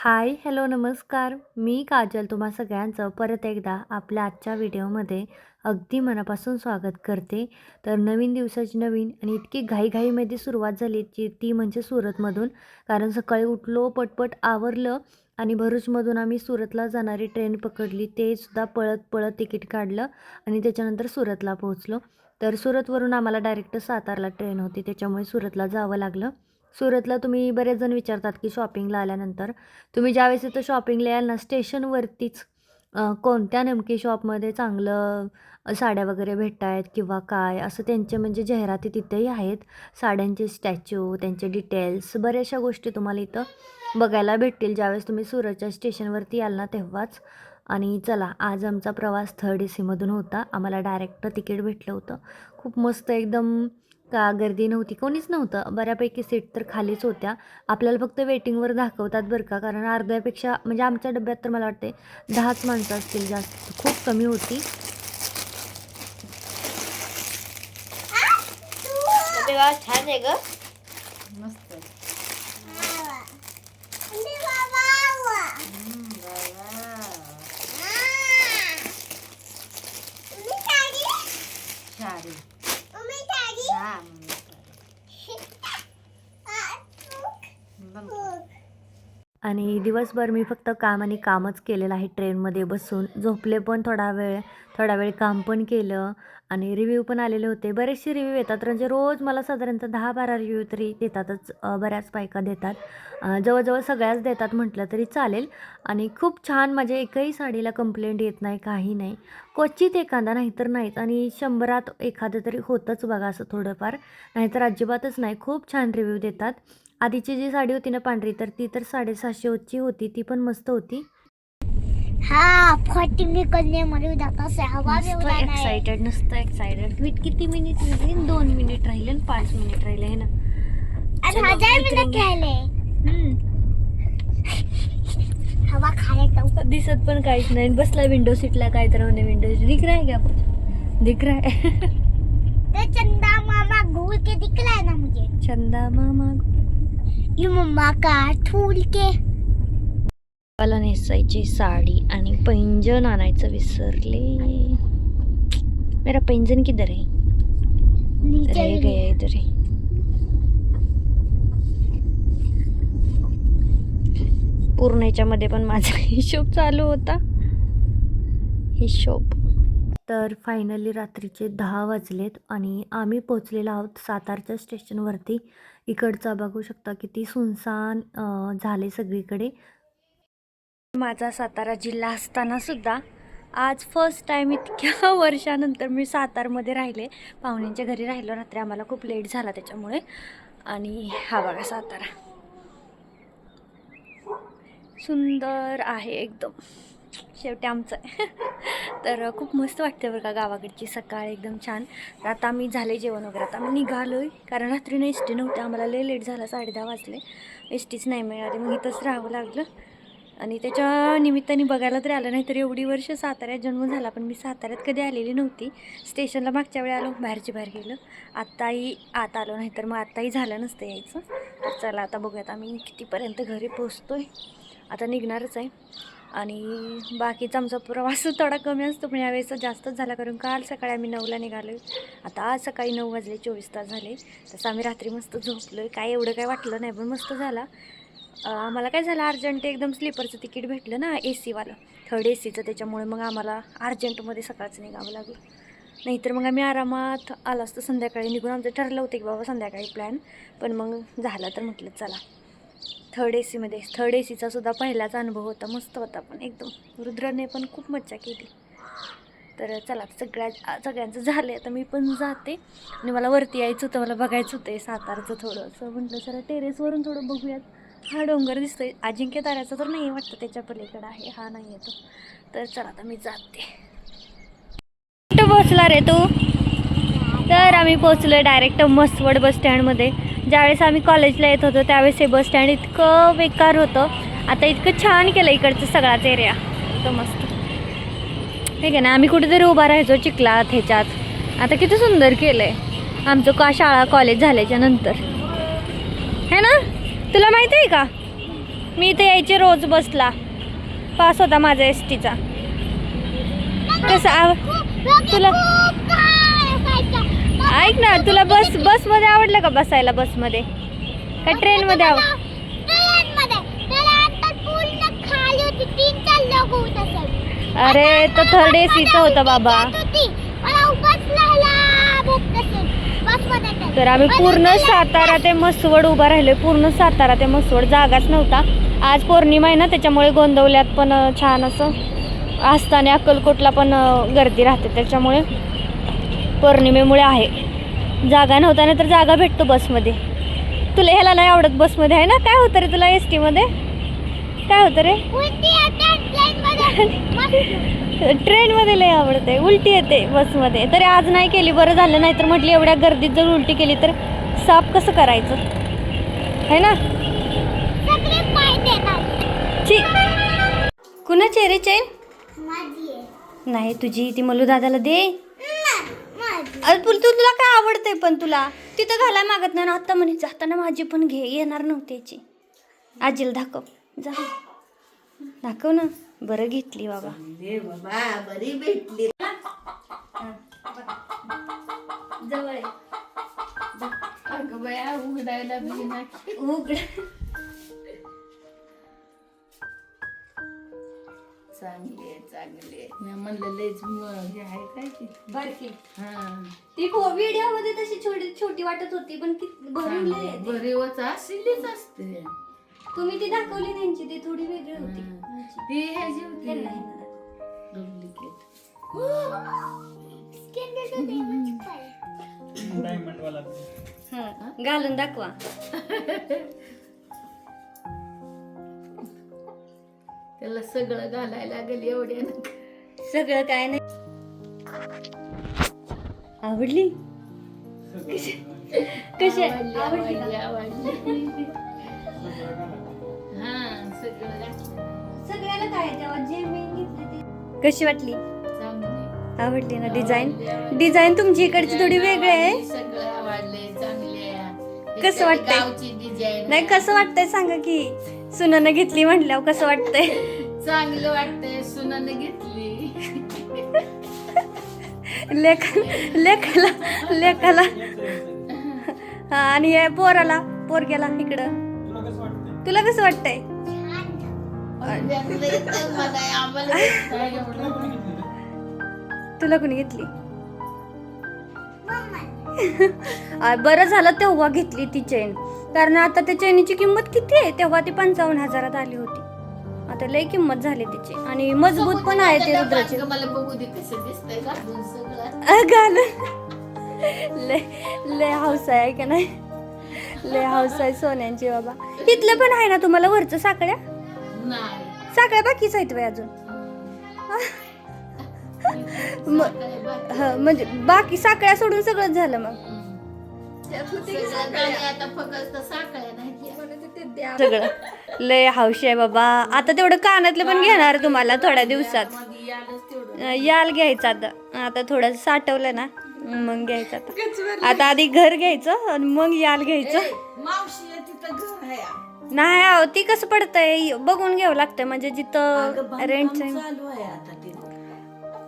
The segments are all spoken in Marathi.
हाय, हॅलो, नमस्कार. मी काजल तुम्हा सगळ्यांचं परत एकदा आपल्या आजच्या व्हिडिओमध्ये अगदी मनापासून स्वागत करते. तर नवीन दिवसाची नवीन आणि इतकी घाईघाईमध्ये सुरुवात झाली ती म्हणजे सुरतमधून. कारण सकाळी उठलो, पटपट आवरलं आणि भरूचमधून आम्ही सुरतला जाणारी ट्रेन पकडली. ते सुद्धा पळत पळत तिकीट काढलं आणि त्याच्यानंतर सुरतला पोहोचलो. तर सुरतवरून आम्हाला डायरेक्ट सातारला ट्रेन होती, त्याच्यामुळे सुरतला जावं लागलं. सुरतला तुम्ही बरेच जण विचारतात की शॉपिंगला आल्यानंतर तुम्ही ज्यावेळेस इथं शॉपिंगला याल ना स्टेशनवरतीच कोणत्या नेमकी शॉपमध्ये चांगलं साड्या वगैरे भेटत आहेत किंवा काय असं त्यांचे म्हणजे जाहिराती तिथेही आहेत. साड्यांचे स्टॅच्यू, त्यांचे डिटेल्स, बऱ्याचशा गोष्टी तुम्हाला इथं बघायला भेटतील ज्यावेळेस तुम्ही सुरतच्या स्टेशनवरती याल ना तेव्हाच. आणि चला, आज आमचा प्रवास 3rd AC होता. आम्हाला डायरेक्ट तिकीट भेटलं होतं. खूप मस्त एकदम. का गर्दी नव्हती, कोणीच नव्हतं. बऱ्यापैकी सीट तर खालीच होत्या. आपल्याला फक्त वेटिंगवर दाखवतात बरं का, कारण अर्ध्यापेक्षा म्हणजे आमच्या डब्यात तर मला वाटते 10च माणसं असतील, जास्त खूप कमी होती. छान आहे ग. मस्त. आणि दिवसभर मी फक्त काम आणि कामच केलेलं आहे. ट्रेनमध्ये बसून झोपले पण थोडा वेळ काम पण केलं आणि रिव्ह्यू पण आलेले होते. बरेचसे रिव्ह्यू येतात, म्हणजे रोज मला साधारणतः 10-12 रिव्ह्यू तरी देतातच. बऱ्याच बायका देतात. जवळजवळ सगळ्याच देतात म्हटलं तरी चालेल. आणि खूप छान, माझ्या एकही साडीला कंप्लेंट येत नाही, काही नाही. क्वचित एखादा, नाहीतर नाहीच. आणि 100त एखादं तरी होतंच बघा असं थोडंफार, नाहीतर अजिबातच नाही. खूप छान रिव्ह्यू देतात. आधीची जी साडी होती ना पांढरी, तर ती तर 750ची होती, ती पण मस्त होती. एक्साइटेड नसतं, एक्साइटेड. किती मिनिट राहिले? 2 मिनिट राहिले आणि 5 मिनिट राहिले आहे ना. हवा खाने दिसत पण काहीच नाही. बसला विंडो सीटला, काय तर म्हणे विंडो दिख रहा है क्या कुछ? दिख रहा है. तो चंदा मामा घूर के दिख रहा है ना मुझे. चंदा मामा ये मम्मा का ठूल के. मला नेसायची साडी आणि पैंजण आणायचं विसरले. मेरा पैंजण किधर है? रह गया इधर ही. पूर्णेच्या मध्ये पण माझा हिशोब चालू होता. हिशोब. तर फायनली रात्रीचे 10 वाजलेत आणि आम्ही पोचलेलो आहोत सातारच्या स्टेशनवरती. इकडचा बघू शकता किती सुनसान झाले सगळीकडे. माझा सातारा जिल्हा असताना सुद्धा आज फर्स्ट टाईम इतक्या वर्षानंतर मी सातारमध्ये राहिले. पाहुण्यांच्या घरी राहिलो रात्री, आम्हाला खूप लेट झाला त्याच्यामुळे. आणि हा बघा सातारा, सुंदर आहे एकदम. शेवटी आमचं तर खूप मस्त वाटते बरं का गावाकडची सकाळ, एकदम छान. तर आता आम्ही झाले जेवण वगैरे, आता आम्ही निघालो आहे. कारण रात्रीनं एस टी नव्हते, आम्हाला लय लेट झाला, 10:30 वाजले. एस टीच नाही मिळाली, मग इथंच राहावं लागलं. आणि त्याच्या निमित्ताने बघायला तरी आलं नाही. तर एवढी वर्ष साताऱ्यात जन्म झाला, पण मी साताऱ्यात कधी आलेली नव्हती. स्टेशनला मागच्या वेळी आलो, बाहेरची बाहेर गेलं. आत्ताही आत आलो, नाही तर मग आत्ताही झालं नसतं यायचं. तर चला आता बघूयात आम्ही कितीपर्यंत घरी पोचतो आहे. आता निघणारच आहे. आणि बाकीचा आमचा प्रवास थोडा कमी असतो, पण यावेळेस जास्तच झाला, कारण काल सकाळी आम्ही 9ला निघालो आहे. आता आज सकाळी 9 वाजले, 24 तास झाले. तसं आम्ही रात्री मस्त झोपलो आहे, काय एवढं काय वाटलं नाही, पण मस्त झाला. आम्हाला काय झालं, अर्जंट एकदम स्लीपरचं तिकीट भेटलं ना, AC वालं, 3rd ACचं. त्याच्यामुळे मग आम्हाला अर्जंटमध्ये सकाळचं निघावं लागलं. नाहीतर मग आम्ही आरामात आलो असतो संध्याकाळी निघून. आमचं ठरलं होतं की बाबा संध्याकाळी प्लॅन, पण मग झालं तर म्हटलं चला 3rd ACमध्ये. 3rd ACचा सुद्धा पहिलाच अनुभव होता, मस्त होता पण एकदम. रुद्रने पण खूप मज्जा केली. तर चला, सगळ्यांचं झालं आहे. आता मी पण जाते आणि मला वरती यायचं होतं, मला बघायचं होतं सातारचं थोडंसं. म्हटलं जरा टेरेसवरून थोडं बघूयात. हा डोंगर दिसतोय, अजिंक्य ताऱ्याचा तर नाही वाटतं, त्याच्या पलीकडं आहे, हा नाही येतो. तर चला आता मी जाते. कुठं पोचला रे तू? तर आम्ही पोचलो आहे डायरेक्ट मसवड बस स्टँडमध्ये. ज्यावेळेस आम्ही कॉलेजला येत होतो त्यावेळेस हे बस स्टँड इतकं बेकार होतं. आता इतकं छान केलं इकडचं सगळाच एरिया, एकदम मस्त. ठीक आहे ना, आम्ही कुठेतरी उभा राहायचो चिखलात ह्याच्यात, आता किती सुंदर केलं आहे आमचं शाळा कॉलेज झाल्याच्या नंतर, है ना? तुला माहिती आहे का? मी इथे यायचे रोज बसला, पास होता माझा एस टीचा. कसं तुला ऐक ना, तुला बसमध्ये आवडलं का बसायला? बसमध्ये का ट्रेनमध्ये अरे तो थर्ड एसीचा होता बाबा. तर आम्ही पूर्ण सातारा ते मसवड उभा राहिलोय, पूर्ण सातारा ते मसवड. जागाच नव्हता. आज पौर्णिमा आहे ना, त्याच्यामुळे गोंदवल्यात पण छान असं असताना अक्कलकोटला पण गर्दी राहते, त्याच्यामुळे पौर्णिमेमुळे आहे. जागा नव्हता ना, तर जागा भेटतो बसमध्ये. तुला ह्याला नाही आवडत बसमध्ये आहे ना? काय होतं रे तुला एस टीमध्ये? काय होतं रे? ट्रेनमध्ये लय आवडते, उलटी येते बसमध्ये. तरी आज नाही केली, बरं झालं. नाही तर म्हटली एवढ्या गर्दीत जर उलटी केली तर साफ कसं करायचं है ना? कुणाची रे चैन? नाही तुझी, ती मल्लू दादाला दे. अरे तुला काय आवडतंय पण तुला तिथं घालाय मागत नाही ना. आता म्हणे जाताना माझी पण घे, येणार नव्हती याची. आजीला दाखव, जा दाखव ना. बरं घेतली बाबा, बरी भेटली. जवळ अगं बया, उघडायला बी नाही. उघड. चांगली आहे. मी म्हणलं लयच हे आहे काय ती बारकी. हा ती व्हिडिओ मध्ये तशी छोटी वाटत होती, पण भरवली. बरीवच असलीच असते. तुम्ही ती दाखवली त्यांची, ती थोडी वेगळी होती. ती ह्याची होती डुप्लिकेट. घालून दाखवा. त्याला सगळं घालायला लागेल एवढ्यानं. सगळं काय नाही. आवडली? कशी आवडली? हा सगळं सगळ्याला काय तेव्हा जे मी घेतले ते. कशी वाटली? चांगले. आवडली ना? डिझाईन तुमची इकडची थोडी वेगळी आहे. सगळं आवडले, चांगले. कसं वाटतंय? गावची डिझाईन. नाही कसं वाटतंय सांगा की. सुनानं घेतली म्हटल्यावर कसं वाटतंय? चांगलं वाटतंय, सुनानं घेतली. लेखाला हा, आणि हे पोरग्याला इकडं. तुला कसं वाटतंय? तुला कोणी घेतली? बरं झालं तेव्हा घेतली ती चेन, कारण आता त्या चेनीची किंमत किती आहे? तेव्हा ती 55,000 आली होती. आता लय किंमत झाली तिची, आणि मजबूत पण आहे ते रुद्राचे. मला बघू दे कसं दिसतंय घालून सगळं. घाल. लय हौस आहे का नाही? लय हौस आहे सोन्यांची बाबा. इथलं पण आहे ना तुम्हाला वरचं साकळ्या? नाही, साकळ्या बाकीच आहेत बाई अजून. म्हणजे बाकी साकळ्या सोडून सगळं झालं मग. आता फक्त साखळ्या नाही. सगळं लय हौशी आहे बाबा. आता तेवढं कानातलं पण घेणार तुम्हाला थोड्या दिवसात. याल घ्यायचं आता थोडं साठवलं ना, मग घ्यायचं. आता आधी घर घ्यायचं आणि मग याल घ्यायचं. मावशी तिथं घर आहे. नाही आहो, ती कसं पडतंय बघून घ्यावं लागतंय, म्हणजे जिथं रेंट चालू आहे आता ते.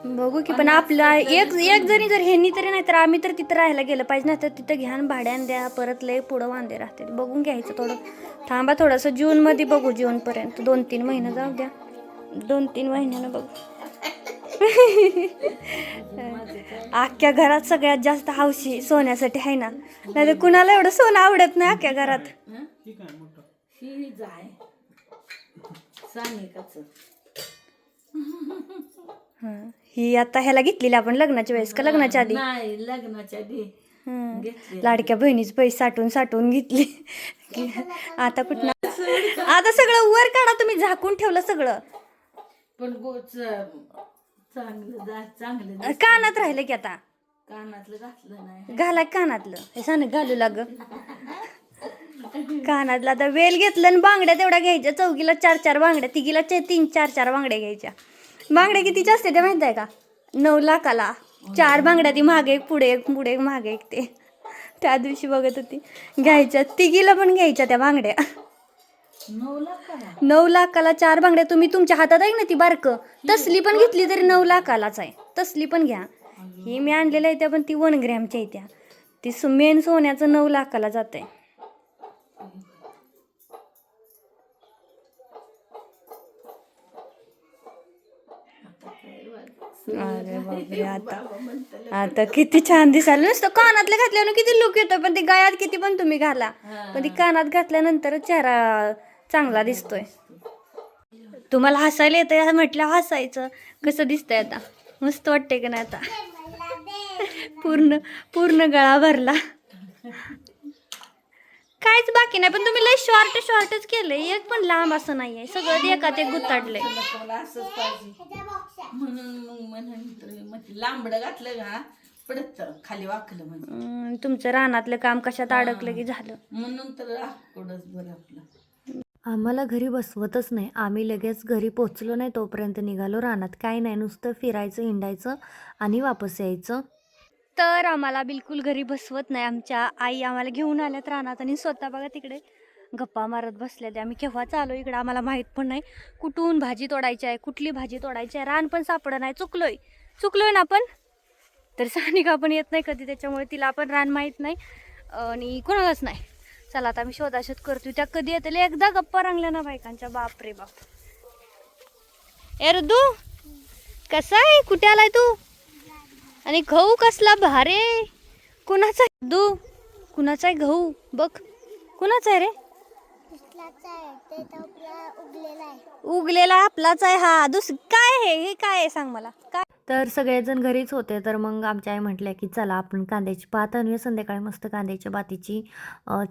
बघू की. पण आपला एक जरी जर ह्यांनी तरी नाही तर आम्ही तर तिथं राहायला गेलं पाहिजे. नाही तर तिथं घ्या भाड्यान द्या, परत लय पुढं वांदे राहते. बघून घ्यायचं थोडं. थांबा थोडंसं, जून मध्ये बघू. जून पर्यंत 2-3 महिने जाऊ द्या. 2-3 महिन्यानं बघू. अख्ख्या घरात सगळ्यात जास्त हौशी सोन्यासाठी आहे ना. नाही तर कुणाला एवढं सोनं आवडत नाही अख्ख्या घरात. ही जाय सानिकाचं. ही आता ह्याला घेतलेली आपण लग्नाच्या वेळेस का लग्नाच्या आधी? नाही, लग्नाच्या आधी. लाडक्या बहिणीच पैसे साठवून घेतली. आता कुठं आता सगळं वर काढा तुम्ही, झाकून ठेवलं सगळं. पण चांगलं कानात राहिलं की आता. कानातलं घातलं नाही. घाला कानातलं, हे सांग घालू लाग. कानातला आता वेल घेतलं आणि बांगड्या तेवढ्या घ्यायच्या. चौकीला 4-4 बांगड्या, तिघीला 3-4 बांगड्या घ्यायच्या. बांगड्या कितीच्या असते ते माहित आहे का? 9 लाखाला 4 बांगड्या. ती मागे एक पुढे एक पुढे एक मागे एक. ते त्या दिवशी बघत होती घ्यायच्या, तिघीला पण घ्यायच्या त्या बांगड्या. 9 लाखाला 9 लाखाला 4 बांगड्या. तुम्ही तुमच्या हातात आहे ना ती बारकं, तसली पण घेतली तरी 9 लाखालाच आहे. तसली पण घ्या. ही मी आणलेल्या आहे त्या पण ती 1 ग्रॅमच्या आहे त्या. ती मेन सोन्याचं 9 लाखाला जात आहे. अरे बापरे, आता किती छान दिसायला. नुसतं कानातलं घातल्यानं किती लुक येतो, पण ते गळ्यात किती पण तुम्ही घाला, पण ती कानात घातल्यानंतर चेहरा चांगला दिसतोय. तुम्हाला हसायला येतंय म्हटलं, हसायचं. कसं दिसतंय आता? मस्त वाटतंय का नाही आता? पूर्ण पूर्ण गळा भरला. काहीच बाकी नाही, पण तुम्ही लय शॉर्टच केलंय. एक पण लांब असं नाहीये, सगळं एकात एक गुताडलंय. मला असंच पाहिजे म्हणून लांबडं घातलं का पडत खाली वाकलं म्हणजे. तुमचं रानातलं काम कशात अडकलं की झालं. म्हणून तर कुठंच बरं आपलं. आम्हाला घरी बसवतच नाही. आम्ही लगेच घरी पोचलो नाही तोपर्यंत निघालो रानात. काही नाही, नुसतं फिरायचं, हिंडायचं आणि वापस यायचं. तर आम्हाला बिलकुल घरी बसवत नाही. आमच्या आई आम्हाला घेऊन आल्यात रानात आणि स्वतः बघा तिकडे गप्पा मारत बसल्या. ते आम्ही केव्हाच आलो इकडं, आम्हाला माहीत पण नाही कुठून भाजी तोडायची आहे, कुठली भाजी तोडायची आहे. रान पण सापडं नाही. चुकलोय ना आपण. तर सानिका पण येत नाही कधी, त्याच्यामुळे तिला पण रान माहीत नाही आणि कोणालाच नाही. चला आता आम्ही शोधाशोध करतोय, त्या कधी येतील. एकदा गप्पा रंगल्या ना बायकांच्या, बाप रे बाप. ए रुद्दू, कसा आहे? कुठे आलाय तू? आणि गहू कसला भारे. कुणाचा आहे दू? कुणाचा आहे गहू? बघ कुणाचा आहे रे? उगलेला आपलाच आहे हा. काय हे काय आहे सांग मला. काय? तर सगळेजण घरीच होते, तर मग आमच्या आई म्हटल्या की चला आपण कांद्याची पात आणूया संध्याकाळी. मस्त कांद्याच्या पातीची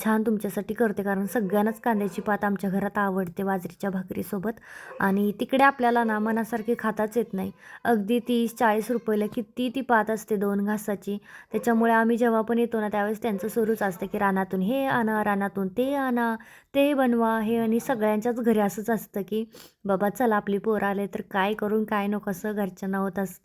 छान तुमच्यासाठी करते, कारण सगळ्यांनाच कांद्याची पात आमच्या घरात आवडते बाजरीच्या भाकरीसोबत. आणि तिकडे आपल्याला ना मनासारखी खाताच येत नाही. अगदी 30-40 रुपयाला किती ती पात असते 2 घासाची. त्याच्यामुळे आम्ही जेव्हा पण येतो ना त्यावेळेस त्यांचं सुरूच असतं की रानातून हे आणा, रानातून ते आणा, ते बनवा हे. आणि सगळ्यांच्याच घरी असंच असतं की बाबा चला आपली पोरं आले तर काय करून काय नको असं घरच्यांना होत असतं.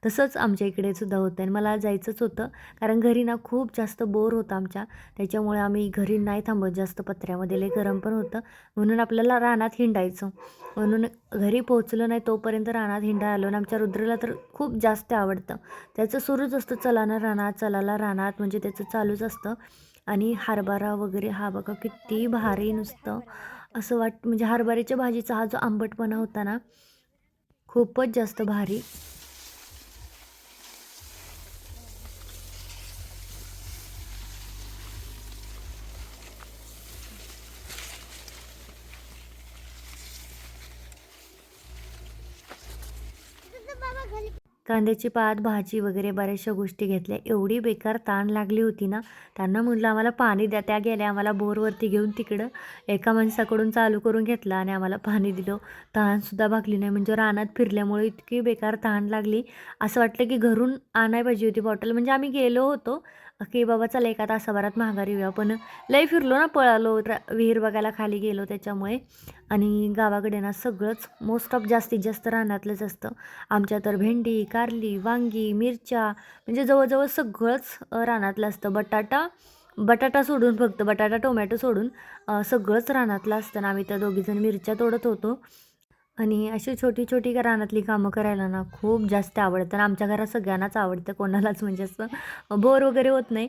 तसंच आमच्या इकडे सुद्धा होतं आणि मला जायचंच होतं, कारण घरी ना खूप जास्त बोर होतं आमच्या. त्याच्यामुळे आम्ही घरी नाही थांबत जास्त, पत्र्यामध्ये लय गरम पण होतं, म्हणून आपल्याला रानात हिंडायचं. म्हणून घरी पोहोचलो नाही तोपर्यंत रानात हिंडा आलो. आणि आमच्या रुद्रला तर खूप जास्त आवडतं, त्याचं सुरूच असतं चला ना रानात, चलाला रानात, म्हणजे त्याचं चालूच असतं. आणि हरभरा वगैरे हा बघा किती भारी, नुसतं असं म्हणजे हरभऱ्याच्या भाजीचा हा जो आंबटपणा होता ना खूपच जास्त भारी. कांद्याची पात, भाजी वगैरे बऱ्याचशा गोष्टी घेतल्या. एवढी बेकार ताण लागली होती ना, त्यांना म्हटलं आम्हाला पाणी द्या. त्या गेल्या आम्हाला बोरवरती घेऊन तिकडं, एका माणसाकडून चालू करून घेतला आणि आम्हाला पाणी दिलं. तहानसुद्धा भागली नाही. म्हणजे रानात फिरल्यामुळे इतकी बेकार तहान लागली, असं वाटलं की घरून आणायला पाहिजे होती बॉटल. म्हणजे आम्ही गेलो होतो की बाबा चला एका तासाभरात माघारी येऊया, पण लई फिरलो ना, पळालो, विहीर बघायला खाली गेलो त्याच्यामुळे. आणि गावाकडे ना सगळंच मोस्ट ऑफ जास्तीत जास्त रानातलंच असतं. आमच्या तर भेंडी, कारली, वांगी, मिरच्या, म्हणजे जवळजवळ सगळंच रानातलं असतं. बटाटा सोडून, फक्त बटाटा टोमॅटो सोडून सगळंच रानातलं असतं. ना आम्ही त्या दोघीजण मिरच्या तोडत होतो. आणि अशी छोटी छोटी रानातली कामं करायला ना खूप जास्त आवडतं. आणि आमच्या घरात सगळ्यांनाच आवडतं, कोणालाच म्हणजे असं बोर वगैरे होत नाही.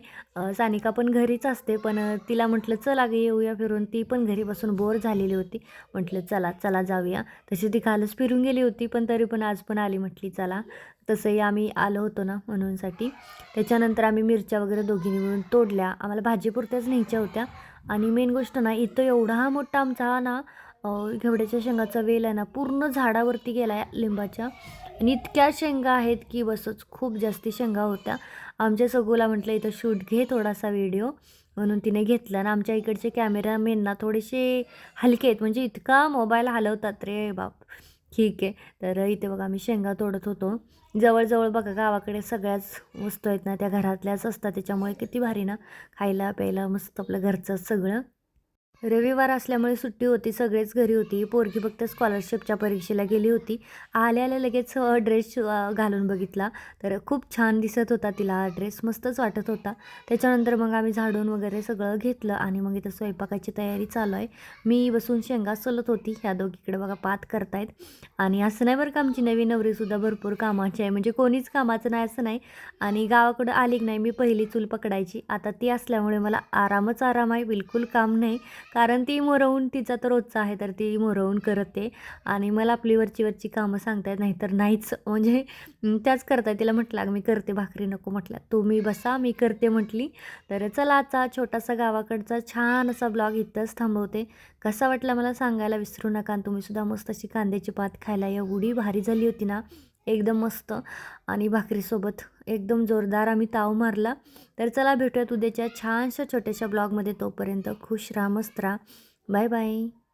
सानिका पण घरीच असते, पण तिला म्हटलं चला गे येऊया फिरून. ती पण घरी बसून बोर झालेली होती, म्हटलं चला चला जाऊया. तशी ती कालच फिरून गेली होती, पण तरी पण आज पण आली, म्हटली चला. तसंही आम्ही आलो होतो ना म्हणूनसाठी. त्याच्यानंतर आम्ही मिरच्या वगैरे दोघींनी मिळून तोडल्या. आम्हाला भाजीपुरत्याच न्यायच्या होत्या. आणि मेन गोष्ट ना, इथं एवढा मोठा आमचा ना घेवड्याच्या शेंगाचा वेल आहे ना, पूर्ण झाडावरती गेला आहे लिंबाच्या. आणि इतक्या शेंगा आहेत की बसच, खूप जास्ती शेंगा होत्या. आमच्या सगूला म्हटलं इथं शूट घे थोडासा व्हिडिओ, म्हणून तिने घेतला. आणि आमच्या इकडचे कॅमेरामॅनना थोडेसे हलके आहेत, म्हणजे इतका मोबाईल हलवतात रे बाप. ठीक आहे, तर इथे बघा आम्ही शेंगा तोडत होतो. जवळजवळ बघा गावाकडे सगळ्याच वस्तू आहेत ना त्या घरातल्याच असतात, त्याच्यामुळे किती भारी ना, खायला प्यायला मस्त आपलं घरचं सगळं. रविवार असल्यामुळे सुट्टी होती, सगळेच घरी होती. पोरगी फक्त स्कॉलरशिपच्या परीक्षेला गेली होती. आल्या आल्या लगेच ड्रेस घालून बघितला, तर खूप छान दिसत होता तिला ड्रेस, मस्तच वाटत होता. त्याच्यानंतर मग आम्ही झाडून वगैरे सगळं घेतलं आणि मग इथं स्वयंपाकाची तयारी चालू आहे. मी बसून शेंगा सोलत होती, ह्या दोघीकडे बघा पात करतायत. आणि असं नाही बरं का, आमची नवी नवरीसुद्धा भरपूर कामाची आहे, म्हणजे कोणीच कामाचं नाही असं नाही. आणि गावाकडं आली की नाही मी पहिली चूल पकडायची, आता ती असल्यामुळे मला आरामच आराम आहे, बिलकुल काम नाही. कारण ती मोरवून तिचा तर रोजचा आहे, तर ती मोरवून करते आणि मला आपली वरची कामं सांगतायत, नाही तर नाहीच. म्हणजे त्याच करताय. तिला म्हटलं मी करते भाकरी, नको म्हटलं तुम्ही बसा मी करते म्हटली. तर चला आजचा छोटासा गावाकडचा छान असा ब्लॉग इथंच थांबवते. कसा वाटला मला सांगायला विसरू नका. आणि तुम्हीसुद्धा मस्त अशी कांद्याची पात खायला एवढी भारी झाली होती ना, एकदम मस्त. आणि भाकरीसोबत एकदम जोरदार आम्ही ताव मारला. तर चला भेटूयात उद्याच्या छानशा छोट्याशा ब्लॉगमध्ये. तोपर्यंत खुश राहा, मस्त राहा. Bye bye.